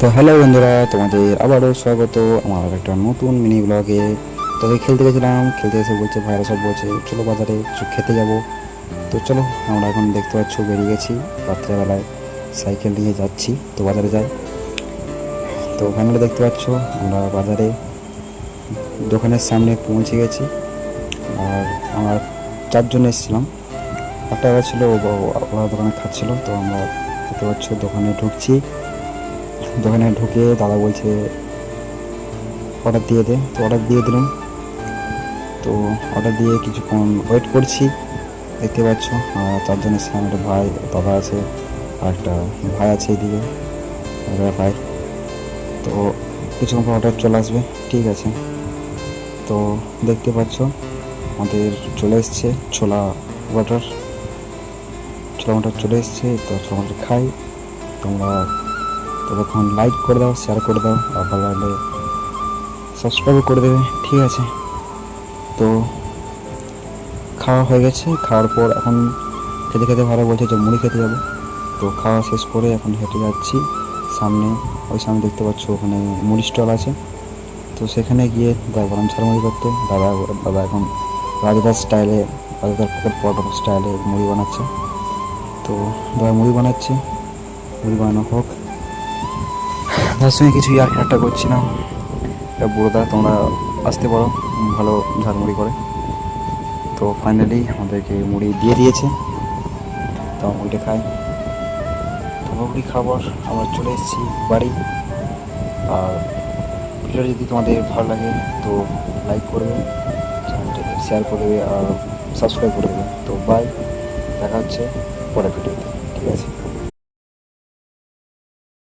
তো হ্যালো বন্ধুরা, তোমাদের আবারও স্বাগত আমার একটা নতুন মিনি ব্লগে। তবে খেলতে গেছিলাম, খেলতে এসে বলছে ভাইরা সব বলছে চলো বাজারে কিছু খেতে যাব। তো চলো, আমরা এখন দেখতে পাচ্ছ বেরিয়ে গেছি রাত্রেবেলায়, সাইকেল নিয়ে যাচ্ছি। তো বাজারে যাই। তো ফাইনালি দেখতে পাচ্ছ আমরা বাজারে দোকানের সামনে পৌঁছে গেছি। আর আমরা চারজন এসেছিলাম, একটা ছিল ওরা দোকানে খাচ্ছিল। তো আমরা দেখতে পাচ্ছ দোকানে ঢুকছি। দোকানে ঢুকে দাদা বলছে অর্ডার দিয়ে দে। তো অর্ডার দিয়ে দিলাম। তো অর্ডার দিয়ে কিছুক্ষণ ওয়েট করছি। দেখতে পাচ্ছ চারজন এসেছিলাম, একটা ভাই দাদা আছে আর একটা ভাই আছে এইদিকে, ভাই। তো কিছুক্ষণ পর অর্ডার চলে আসবে, ঠিক আছে। তো দেখতে পাচ্ছ আমাদের চলে এসছে ছোলা মটর। ছোলা মটর চলে এসছে, তো ছোলা মটর খাই। তোমরা ততক্ষণ লাইক করে দাও, শেয়ার করে দাও, আর ভালো লাগলে সাবস্ক্রাইব করে দেবে, ঠিক আছে। তো খাওয়া হয়ে গেছে। খাওয়ার পর এখন খেতে খেতে ভালো বলছে যে মুড়ি খেতে যাবো। তো খাওয়া শেষ করে এখন হেঁটে যাচ্ছি সামনে। ওই সামনে দেখতে পাচ্ছ ওখানে মুড়ি স্টল আছে। তো সেখানে গিয়ে দাদা গরম ঝালমুড়ি করতে। দাদা এখন রাজুদার স্টাইলে, রাজুদার পকেট পরোটা স্টাইলে মুড়ি বানাচ্ছে। তো দাদা মুড়ি বানাচ্ছে, মুড়ি বানানো হোক। তার সঙ্গে কিছু ইয়ার ঠাট্টা করছিলাম। এটা বুড়োদা, তোমরা আসতে পারো, ভালো ঝালমুড়ি করে। তো ফাইনালি আমাদেরকে মুড়ি দিয়ে দিয়েছে, তো মুড়িটা খাই। তো মুড়ি খাবার আমরা চলে এসেছি বাড়ি। আর ভিডিওটা যদি তোমাদের ভালো লাগে তো লাইক করবে, চ্যানেলটাকে শেয়ার করে দেবে আর সাবস্ক্রাইব করে দেবে। তো বাই, দেখা হচ্ছে পরের ভিডিওতে, ঠিক আছে।